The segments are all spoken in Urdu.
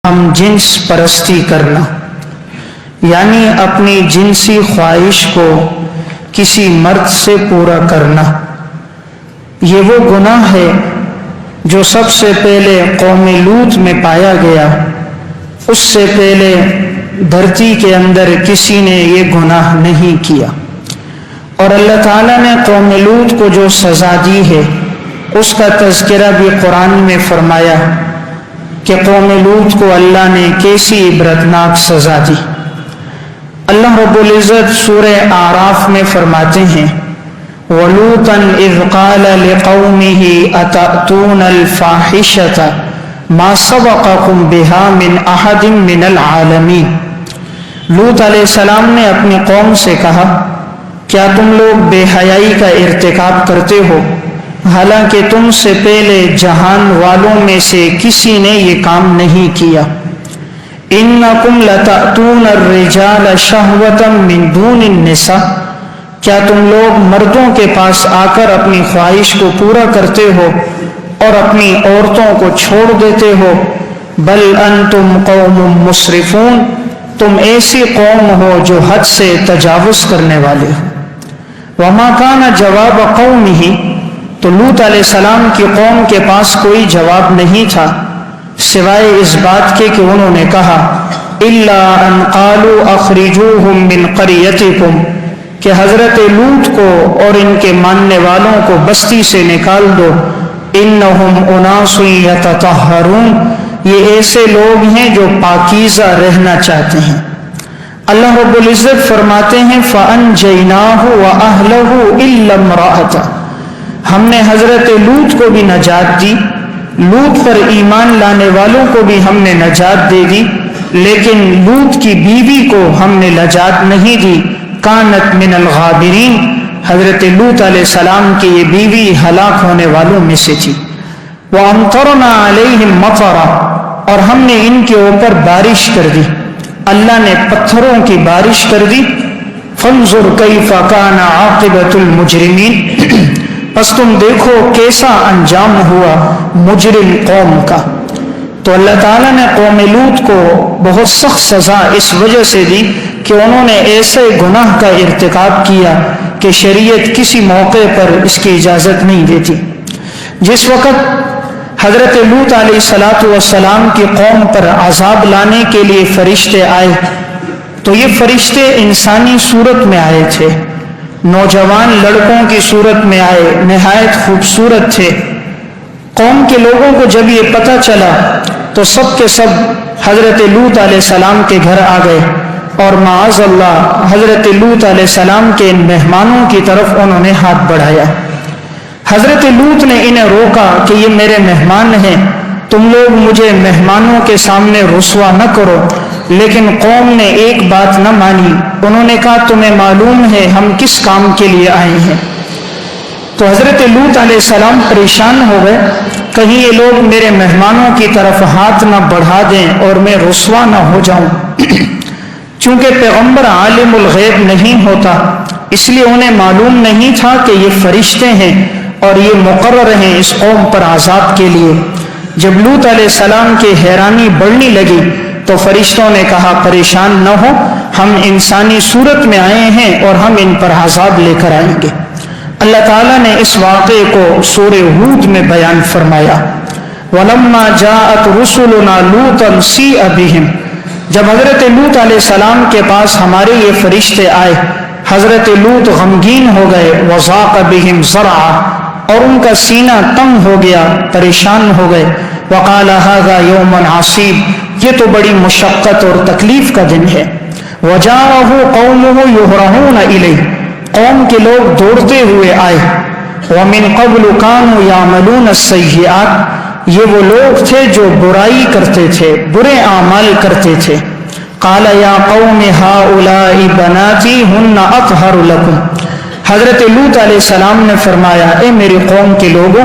ہم جنس پرستی کرنا، یعنی اپنی جنسی خواہش کو کسی مرد سے پورا کرنا، یہ وہ گناہ ہے جو سب سے پہلے قوم لوط میں پایا گیا۔ اس سے پہلے دھرتی کے اندر کسی نے یہ گناہ نہیں کیا، اور اللہ تعالیٰ نے قوم لوط کو جو سزا دی ہے اس کا تذکرہ بھی قرآن میں فرمایا کہ قوم لوط کو اللہ نے کیسی عبرتناک سزا دی۔ اللہ رب العزت سورہ اعراف میں فرماتے ہیں وَلُوطًا إِذْ قَالَ لِقَوْمِهِ أَتَأْتُونَ الْفَاحِشَةَ مَا سَبَقَكُمْ بِهَا مِنْ أَحَدٍ مِنَ الْعَالَمِينَ۔ لوط علیہ السلام نے اپنی قوم سے کہا کیا تم لوگ بے حیائی کا ارتکاب کرتے ہو، حالانکہ تم سے پہلے جہان والوں میں سے کسی نے یہ کام نہیں کیا۔ انکم لتأتون الرجال شہوۃ من دون النساء، کیا تم لوگ مردوں کے پاس آ کر اپنی خواہش کو پورا کرتے ہو اور اپنی عورتوں کو چھوڑ دیتے ہو؟ بل انتم قوم مسرفون، تم ایسی قوم ہو جو حد سے تجاوز کرنے والے ہو۔ وما کان جواب قومہ، تو لوط علیہ السلام کی قوم کے پاس کوئی جواب نہیں تھا سوائے اس بات کے کہ انہوں نے کہا الا ان قالوا اخرجوہم من قریتکم، کہ حضرت لوط کو اور ان کے ماننے والوں کو بستی سے نکال دو، انہم اناس یتطہرون، یہ ایسے لوگ ہیں جو پاکیزہ رہنا چاہتے ہیں۔ اللہ رب العزت فرماتے ہیں فَأَنْجَيْنَاهُ وَأَهْلَهُ إِلَّا امْرَأَتَهُ، ہم نے حضرت لوط کو بھی نجات دی، لوط پر ایمان لانے والوں کو بھی ہم نے نجات دے دی، لیکن لوط کی بیوی کو ہم نے نجات نہیں دی۔ کانت من الغابرین، حضرت لوط علیہ السلام کی یہ بیوی ہلاک ہونے والوں میں سے تھی۔ وَأَمْطَرْنَا عَلَيْهِمْ مَطَرًا، اور ہم نے ان کے اوپر بارش کر دی، اللہ نے پتھروں کی بارش کر دی۔ فانظر کیف کان عاقبۃ المجرمین، پس تم دیکھو کیسا انجام ہوا مجرم قوم کا۔ تو اللہ تعالیٰ نے قوم لوط کو بہت سخت سزا اس وجہ سے دی کہ انہوں نے ایسے گناہ کا ارتکاب کیا کہ شریعت کسی موقع پر اس کی اجازت نہیں دیتی۔ جس وقت حضرت لوط علیہ السلام کی قوم پر عذاب لانے کے لیے فرشتے آئے تو یہ فرشتے انسانی صورت میں آئے تھے، نوجوان لڑکوں کی صورت میں آئے، نہایت خوبصورت تھے۔ قوم کے لوگوں کو جب یہ پتہ چلا تو سب کے سب حضرت لوط علیہ السلام کے گھر آ گئے، اور معاذ اللہ حضرت لوط علیہ السلام کے ان مہمانوں کی طرف انہوں نے ہاتھ بڑھایا۔ حضرت لوط نے انہیں روکا کہ یہ میرے مہمان ہیں، تم لوگ مجھے مہمانوں کے سامنے رسوا نہ کرو، لیکن قوم نے ایک بات نہ مانی، انہوں نے کہا تمہیں معلوم ہے ہم کس کام کے لیے آئے ہیں؟ تو حضرت لوط علیہ السلام پریشان ہو گئے، کہیں یہ لوگ میرے مہمانوں کی طرف ہاتھ نہ بڑھا دیں اور میں رسوا نہ ہو جاؤں۔ چونکہ پیغمبر عالم الغیب نہیں ہوتا، اس لیے انہیں معلوم نہیں تھا کہ یہ فرشتے ہیں اور یہ مقرر ہیں اس قوم پر عذاب کے لیے۔ جب لوط علیہ السلام کی حیرانی بڑھنے لگی تو فرشتوں نے کہا پریشان نہ ہو، ہم انسانی صورت میں آئے ہیں اور ہم ان پر عذاب لے کر آئیں گے۔ اللہ تعالیٰ نے اس واقعے کو سورہ ہود میں بیان فرمایا وَلَمَّا جَاءَتْ رُسُلُنَا لُوطًا سِیءَ بِهِمْ، جب حضرت لوط علیہ السلام کے پاس ہمارے یہ فرشتے آئے، حضرت لوط غمگین ہو گئے، وَضَاقَ بِهِمْ ذَرْعًا، اور ان کا سینہ تنگ ہو گیا، پریشان ہو گئے، وَقَالَ هَذَا يَوْمٌ عَصِیبٌ، یہ تو بڑی مشقت اور تکلیف کا دن ہے۔ وَجَاءَهُ قَوْمُهُ يُهْرَعُونَ إِلَيْهِ، قوم کے لوگ دوڑتے ہوئے آئے۔ وَمِن قَبْلُ كَانُوا يَعْمَلُونَ السَّيِّئَاتِ، یہ وہ لوگ تھے جو برائی کرتے تھے، برے اعمال کرتے تھے۔ قَالَ يَا قَوْمِ هَؤُلَاءِ بَنَاتِي هُنَّ أَطْهَرُ لَكُمْ، حضرت لوط علیہ السلام نے فرمایا اے میری قوم کے لوگوں،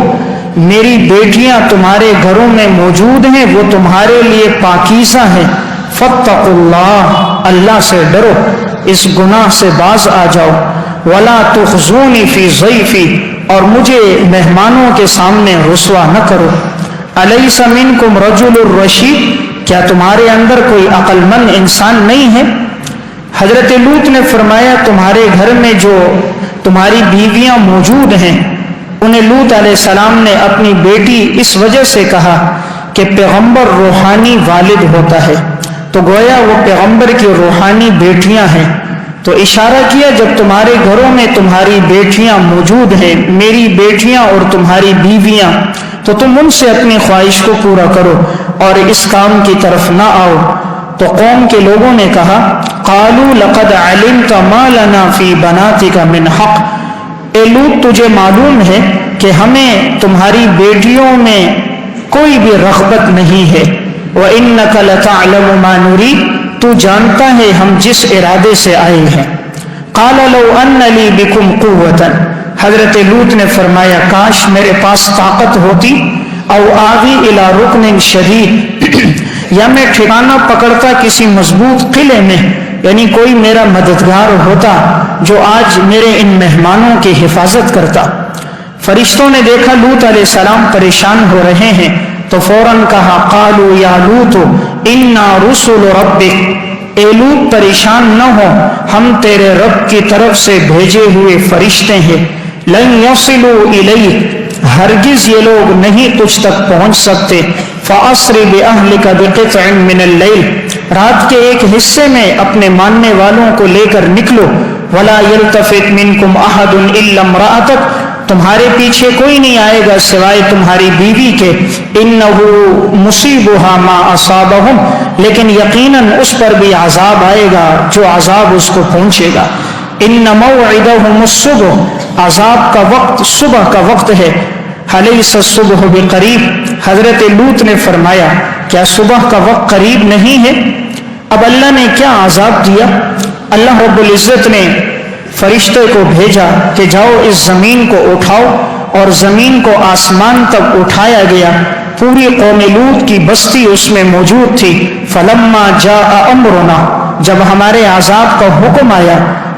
میری بیٹیاں تمہارے گھروں میں موجود ہیں، وہ تمہارے لیے پاکیزہ ہیں۔ فَاتَّقُوا اللَّهَ، اللہ سے ڈرو، اس گناہ سے باز آ جاؤ۔ وَلَا تُخْزُونِي فِي ضَيْفِي، اور مجھے مہمانوں کے سامنے رسوا نہ کرو۔ أَلَيْسَ مِنْكُمْ رَجُلٌ رَشِيدٌ، کیا تمہارے اندر کوئی عقل مند انسان نہیں ہے؟ حضرت لوط نے فرمایا تمہارے گھر میں جو تمہاری بیویاں موجود ہیں انہیں لوط علیہ السلام نے اپنی بیٹی اس وجہ سے کہا کہ پیغمبر روحانی والد ہوتا ہے، تو گویا وہ پیغمبر کی روحانی بیٹیاں ہیں، تو اشارہ کیا جب تمہارے گھروں میں تمہاری بیٹیاں موجود ہیں، میری بیٹیاں اور تمہاری بیویاں، تو تم ان سے اپنی خواہش کو پورا کرو اور اس کام کی طرف نہ آؤ۔ تو قوم کے لوگوں نے کہا قالوا لقد علمت ما لنا فی بناتک من حق، اے لوط تجھے معلوم ہے کہ ہمیں تمہاری بیٹیوں میں کوئی بھی رغبت نہیں ہے، وَإِنَّكَ لَتَعْلَمُ مَا نُرِيدُ، تو جانتا ہے ہم جس ارادے سے آئے ہیں۔ قَالَ لَوْ أَنَّ لِي بِكُمْ قُوَّةً، حضرت لوط نے فرمایا کاش میرے پاس طاقت ہوتی، او آوی الی رکن شدید، یا میں ٹھکانہ پکڑتا کسی مضبوط قلعے میں، یعنی کوئی میرا مددگار ہوتا جو آج میرے ان مہمانوں کی حفاظت کرتا۔ فرشتوں نے دیکھا لوط علیہ السلام پریشان ہو رہے ہیں تو فوراً کہا قالوا یا لوط انا رسل ربک، اے لوط پریشان نہ ہو، ہم تیرے رب کی طرف سے بھیجے ہوئے فرشتے ہیں، لن یصلوا الیک، ہرگز یہ لوگ نہیں تجھ تک پہنچ سکتے، فاسر باہلک بقطع من اللیل، رات کے ایک حصے میں اپنے ماننے والوں کو لے کر نکلو، ولا یلتفت منکم احد الا امرأتک، تمہارے پیچھے کوئی نہیں آئے گا سوائے تمہاری بیوی کے، انہ مصیبہا ما اصابہم، لیکن یقیناً اس پر بھی عذاب آئے گا جو عذاب اس کو پہنچے گا، ان موعدہم الصبح، عذاب کا وقت صبح کا وقت ہے، الیس الصبح بقریب، حضرت لوط نے فرمایا کیا صبح کا وقت قریب نہیں ہے؟ اب اللہ نے کیا عذاب دیا؟ اللہ رب العزت نے فرشتے کو بھیجا کہ جاؤ اس زمین کو اٹھاؤ، اور زمین کو آسمان تک اٹھایا گیا، پوری قوم لوط کی بستی اس میں موجود تھی۔ فلما جاء امرنا، جب ہمارے عذاب کا حکم آیا،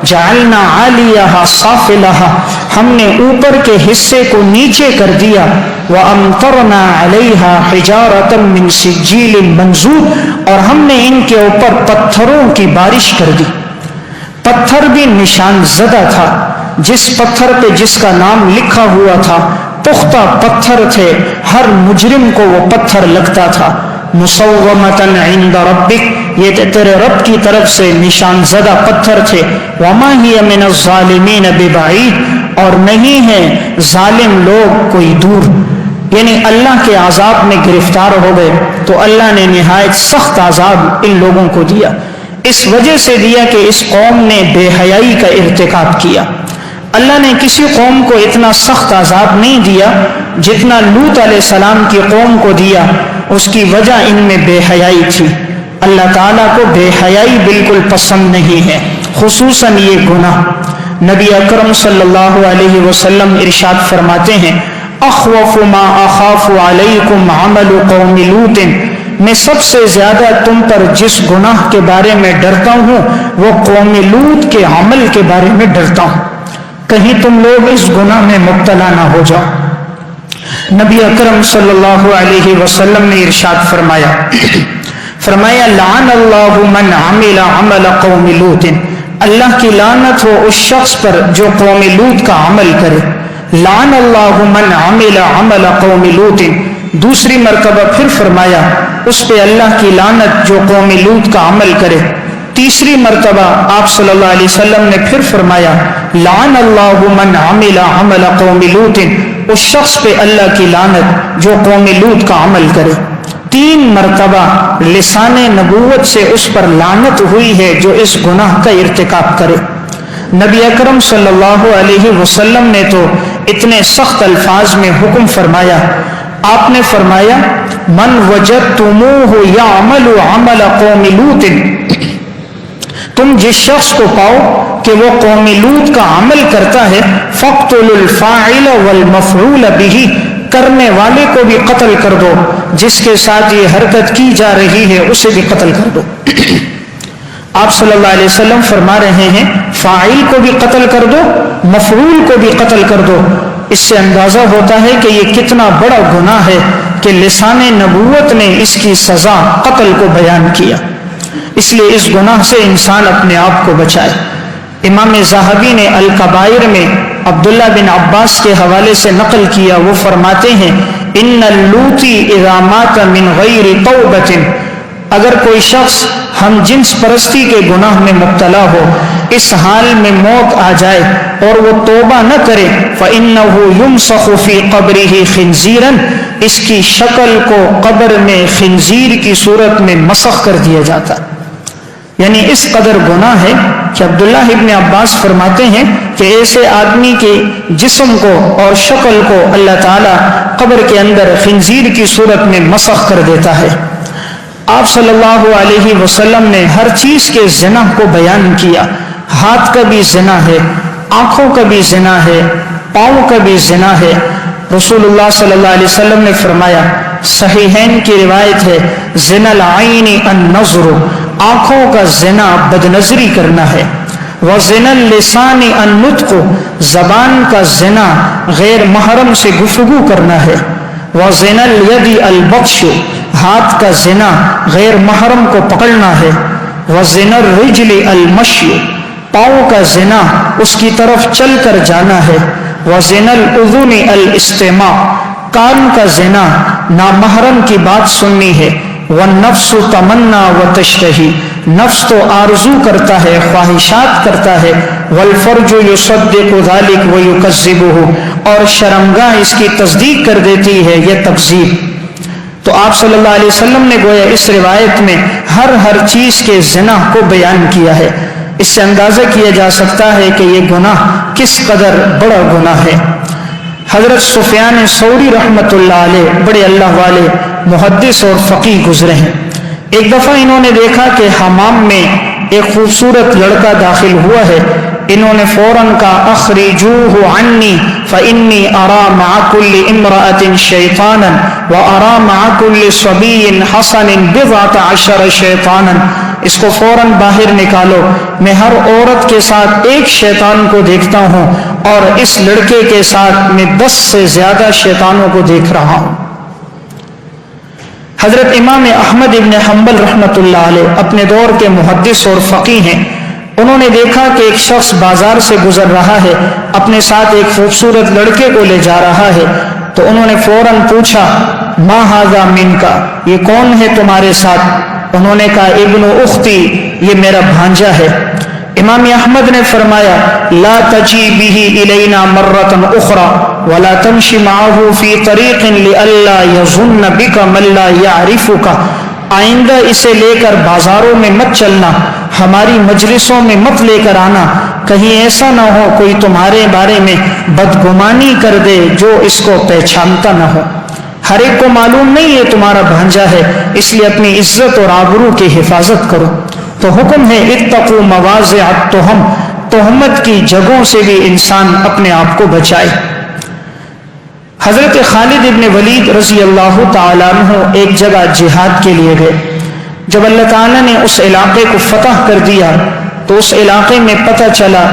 جعلنا عالیہا سافلہا، ہم نے اوپر کے حصے کو نیچے کر دیا، وامطرنا علیہا حجارۃ من سجیل منضود، اور ہم نے ان کے اوپر پتھروں کی بارش کر دی۔ پتھر بھی نشان زدہ تھا، جس پتھر پہ جس کا نام لکھا ہوا تھا پختہ پتھر تھے، ہر مجرم کو وہ پتھر لگتا تھا۔ مصومۃ عند ربک، یہ تیرے رب کی طرف سے نشان زدہ پتھر تھے۔ وما ہی من الظالمین ببعید، اور نہیں ہے ظالم لوگ کوئی دور، یعنی اللہ کے عذاب میں گرفتار ہو گئے تو اللہ نے نہایت سخت عذاب ان لوگوں کو دیا، اس وجہ سے دیا کہ اس قوم نے بے حیائی کا ارتکاب کیا۔ اللہ نے کسی قوم کو اتنا سخت عذاب نہیں دیا جتنا لوط علیہ السلام کی قوم کو دیا، اس کی وجہ ان میں بے حیائی تھی۔ اللہ تعالیٰ کو بے حیائی بالکل پسند نہیں ہے، خصوصاً یہ گناہ۔ نبی اکرم صلی اللہ علیہ وسلم ارشاد فرماتے ہیں اخوف ما اخاف علیکم عمل قوم لوط، میں سب سے زیادہ تم پر جس گناہ کے بارے میں ڈرتا ہوں وہ قوم لوط کے عمل کے بارے میں ڈرتا ہوں، کہیں تم لوگ اس گناہ میں مبتلا نہ ہو جاؤ۔ نبی اکرم صلی اللہ علیہ وسلم نے ارشاد فرمایا لعن اللہ من عمل عمل قوم لوط، اللہ کی لعنت ہو اس شخص پر جو قوم لوط کا عمل کرے۔ لعن اللہ من عمل عمل قوم لوط، دوسری مرتبہ پھر فرمایا اس پہ اللہ کی لعنت جو قوم لوط کا عمل کرے۔ تیسری مرتبہ آپ صلی اللہ علیہ وسلم نے پھر فرمایا لعن اللہ من عمل عمل قوم لوط، اس شخص پہ اللہ کی لعنت جو قوم لوط کا عمل کرے۔ 3 مرتبہ لسان نبوت سے اس پر لعنت ہوئی ہے جو اس گناہ کا ارتکاب کرے۔ نبی اکرم صلی اللہ علیہ وسلم نے تو اتنے سخت الفاظ میں حکم فرمایا، آپ نے فرمایا من وجدتموہ یعمل عمل قوم لوط، تم جس شخص کو پاؤ کہ وہ قوم لوط کا عمل کرتا ہے، فاقتلوا الفاعل والمفعول به، کرنے والے کو بھی قتل کر دو، جس کے ساتھ یہ حرکت کی جا رہی ہے اسے بھی قتل کر دو۔ آپ صلی اللہ علیہ وسلم فرما رہے ہیں فاعل کو بھی قتل کر دو، مفعول کو بھی قتل کر دو۔ اس سے اندازہ ہوتا ہے کہ یہ کتنا بڑا گناہ ہے کہ لسان نبوت نے اس کی سزا قتل کو بیان کیا۔ اس لیے اس گناہ سے انسان اپنے آپ کو بچائے۔ امام ذہبی نے الکبائر میں عبداللہ بن عباس کے حوالے سے نقل کیا، وہ فرماتے ہیں ان اللوتی اذا مات من غیر توبۃ، اگر کوئی شخص ہم جنس پرستی کے گناہ میں مبتلا ہو، اس حال میں موت آ جائے اور وہ توبہ نہ کرے، فإنه يمسخ في قبره خنزیرا، اس کی شکل کو قبر میں خنزیر کی صورت میں مسخ کر دیا جاتا۔ یعنی اس قدر گناہ ہے کہ عبداللہ ابن عباس فرماتے ہیں کہ ایسے آدمی کے جسم کو اور شکل کو اللہ تعالیٰ قبر کے اندر خنزیر کی صورت میں مسخ کر دیتا ہے۔ آپ صلی اللہ علیہ وسلم نے ہر چیز کے زنا کو بیان کیا۔ ہاتھ کا بھی زنا ہے، آنکھوں کا بھی زنا ہے، پاؤں کا بھی زنا ہے۔ رسول اللہ صلی اللہ علیہ وسلم نے فرمایا، صحیحین کی روایت ہے، زنا العین النظر، آنکھوں کا زنا بد نظری کرنا ہے، وزنا اللسان النطق، زبان کا زنا غیر محرم سے گفتگو کرنا ہے، وزنا الید البطش، ہاتھ کا زنا غیر محرم کو پکڑنا ہے، وزنا الرجل المشی، پاؤں کا زنا اس کی طرف چل کر جانا ہے، وزنا الاذن الاستماع، کان کا زنا نامحرم کی بات سننی ہے، والنفس تمنا وتشتہی، نفس تو آرزو کرتا ہے، خواہشات کرتا ہے، والفرج یصدق ذلک ویکذبہ، اور شرمگاہ اس کی تصدیق کر دیتی ہے، یہ تکذیب۔ تو آپ صلی اللہ علیہ وسلم نے گویا اس روایت میں ہر چیز کے زنا کو بیان کیا ہے۔ اس سے اندازہ کیا جا سکتا ہے کہ یہ گناہ کس قدر بڑا گناہ ہے۔ حضرت سفیان ثوری رحمۃ اللہ علیہ بڑے اللہ والے محدث اور فقیہ گزرے ہیں۔ ایک دفعہ انہوں نے دیکھا کہ حمام میں ایک خوبصورت لڑکا داخل ہوا ہے۔ انہوں نے فوراً کہا اخرجوہ عنی فانی ارا مع کل امرأۃ شیطانا وارا مع کل صبی حسن بضعۃ عشر شیطانا، اس کو فوراً باہر نکالو، میں ہر عورت کے ساتھ ایک شیطان کو دیکھتا ہوں اور اس لڑکے کے ساتھ میں 10 سے زیادہ شیطانوں کو دیکھ رہا ہوں۔ حضرت امام احمد ابن حنبل رحمۃ اللہ علیہ اپنے دور کے محدث اور فقیہ ہیں۔ انہوں نے دیکھا کہ ایک شخص بازار سے گزر رہا ہے، اپنے ساتھ ایک خوبصورت لڑکے کو لے جا رہا ہے، تو انہوں نے فوراً پوچھا ما ھذا منکا، یہ کون ہے تمہارے ساتھ؟ انہوں نے کہا ابن اختی، یہ میرا بھانجا ہے۔ امام احمد نے فرمایا لا تجی بہ الینا مرۃ اخرى ولا تمشی معه فی طریق لئلا یظن بک من لا یعرفک، آئندہ اسے لے کر بازاروں میں مت چلنا، ہماری مجلسوں میں مت لے کر آنا، کہیں ایسا نہ ہو کوئی تمہارے بارے میں بدگمانی کر دے جو اس کو پہچانتا نہ ہو۔ ہر ایک کو معلوم نہیں یہ تمہارا بھانجا ہے، اس لیے اپنی عزت اور آبرو کی حفاظت کرو۔ تو حکم ہے اتقوا مواضع التہم، تہمت کی جگہوں سے بھی انسان اپنے آپ کو بچائے۔ حضرت خالد ابن ولید رضی اللہ تعالیٰ عنہ ایک جگہ جہاد کے لیے گئے۔ جب اللہ تعالیٰ نے اس علاقے کو فتح کر دیا تو اس علاقے میں پتہ چلا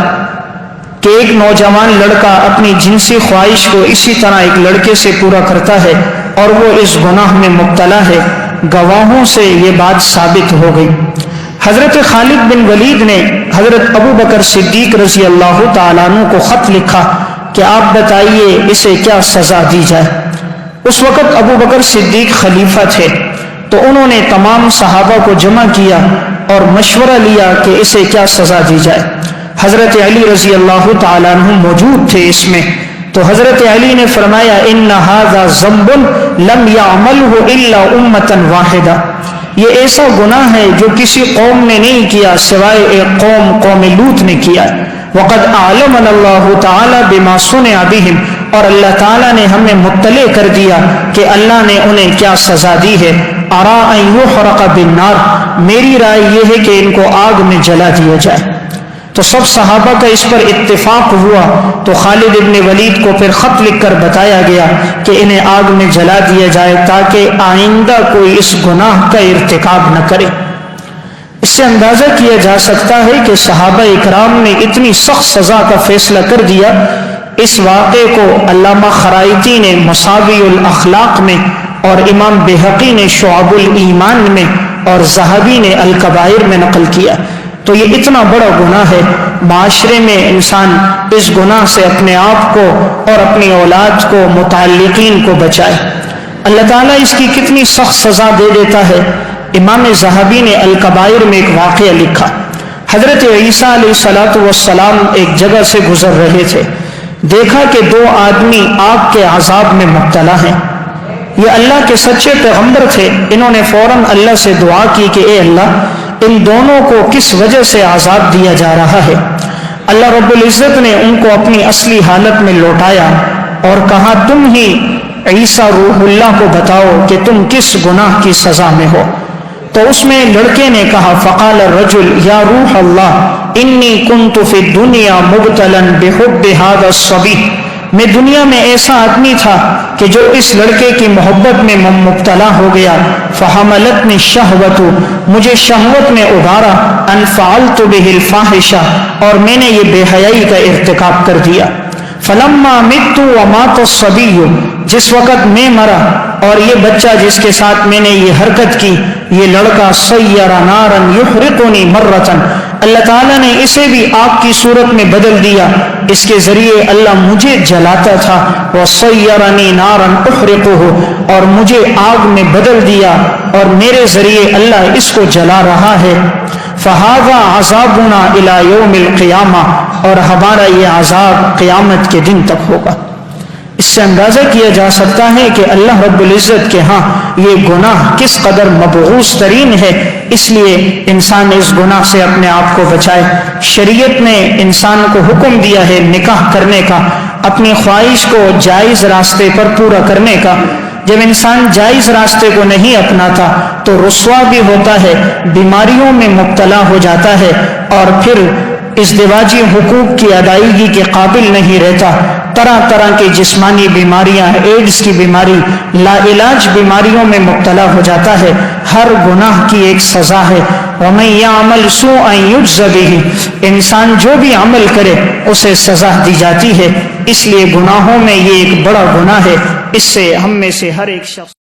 کہ ایک نوجوان لڑکا اپنی جنسی خواہش کو اسی طرح ایک لڑکے سے پورا کرتا ہے اور وہ اس گناہ میں مبتلا ہے۔ گواہوں سے یہ بات ثابت ہو گئی۔ حضرت خالد بن ولید نے حضرت ابو بکر صدیق رضی اللہ تعالیٰ عنہ کو خط لکھا کہ آپ بتائیے اسے کیا سزا دی جائے۔ اس وقت ابو بکر صدیق خلیفہ تھے، تو انہوں نے تمام صحابہ کو جمع کیا اور مشورہ لیا کہ اسے کیا سزا دی جائے۔ حضرت علی رضی اللہ تعالیٰ عنہ موجود تھے اس میں، تو حضرت علی نے فرمایا ان ھذا ذنب لم یعملہ الا امۃ واحدہ، یہ ایسا گناہ ہے جو کسی قوم نے نہیں کیا سوائے ایک قوم لوط نے کیا۔ وقد اعلمنا اللہ تعالی بما صنع بہم، اور اللہ تعالیٰ نے ہمیں مطلع کر دیا کہ اللہ نے انہیں کیا سزا دی ہے۔ ارا ان یحرق بالنار، میری رائے یہ ہے کہ ان کو آگ میں جلا دیا جائے۔ تو سب صحابہ کا اس پر اتفاق ہوا، تو خالد ابن ولید کو پھر خط لکھ کر بتایا گیا کہ انہیں آگ میں جلا دیا جائے تاکہ آئندہ کوئی اس گناہ کا ارتکاب نہ کرے۔ اس سے اندازہ کیا جا سکتا ہے کہ صحابہ اکرام نے اتنی سخت سزا کا فیصلہ کر دیا۔ اس واقعے کو علامہ خرائطی نے مساوی الاخلاق میں اور امام بہقی نے شعب الایمان میں اور ذہبی نے الکبائر میں نقل کیا۔ تو یہ اتنا بڑا گناہ ہے، معاشرے میں انسان اس گناہ سے اپنے آپ کو اور اپنی اولاد کو، متعلقین کو بچائے۔ اللہ تعالیٰ اس کی کتنی سخت سزا دے دیتا ہے۔ امام ذہبی نے الکبائر میں ایک واقعہ لکھا۔ حضرت عیسیٰ علیہ السلام ایک جگہ سے گزر رہے تھے، دیکھا کہ دو آدمی آگ کے عذاب میں مبتلا ہیں۔ یہ اللہ کے سچے پیغمبر تھے، انہوں نے فوراً اللہ سے دعا کی کہ اے اللہ، ان دونوں کو کس وجہ سے عذاب دیا جا رہا ہے؟ اللہ رب العزت نے ان کو اپنی اصلی حالت میں لوٹایا اور کہا تم ہی عیسیٰ روح اللہ کو بتاؤ کہ تم کس گناہ کی سزا میں ہو۔ تو اس میں لڑکے نے کہا فقال الرجل یا روح اللہ انی کنت فی الدنیا مبتلا بحب هذا الصبی، میں دنیا میں ایسا آدمی تھا کہ جو اس لڑکے کی محبت میں مبتلا ہو گیا، فحملتنی الشہوۃ، مجھے شہوت نے ابھارا، ان فعلت به الفاحشہ، اور میں نے یہ بے حیائی کا ارتکاب کر دیا۔ فلما مت ومات الصبی، جس وقت میں مرا اور یہ بچہ جس کے ساتھ میں نے یہ حرکت کی، یہ لڑکا سیر نارا یحرقنی مرۃ، اللہ تعالیٰ نے اسے بھی آگ کی صورت میں بدل دیا، اس کے ذریعے اللہ مجھے جلاتا تھا، وسیرنی نارا احرقہ، اور مجھے آگ میں بدل دیا اور میرے ذریعے اللہ اس کو جلا رہا ہے۔ فہذا عذابنا الی یوم القیامہ، اور ہمارا یہ عذاب قیامت کے دن تک ہوگا۔ اس سے اندازہ کیا جا سکتا ہے کہ اللہ رب العزت کے ہاں یہ گناہ کس قدر مبغوض ترین ہے، اس لیے انسان اس گناہ سے اپنے آپ کو بچائے۔ شریعت نے انسان کو حکم دیا ہے نکاح کرنے کا، اپنی خواہش کو جائز راستے پر پورا کرنے کا۔ جب انسان جائز راستے کو نہیں اپناتا تو رسوا بھی ہوتا ہے، بیماریوں میں مبتلا ہو جاتا ہے، اور پھر ازدواجی حقوق کی ادائیگی کے قابل نہیں رہتا۔ طرح طرح کی جسمانی بیماریاں، ایڈز کی بیماری، لا علاج بیماریوں میں مبتلا ہو جاتا ہے۔ ہر گناہ کی ایک سزا ہے، وَمَن يَعْمَلْ سُوءًا يُجْزَ بِهِ، انسان جو بھی عمل کرے اسے سزا دی جاتی ہے۔ اس لیے گناہوں میں یہ ایک بڑا گناہ ہے، اس سے ہم میں سے ہر ایک شخص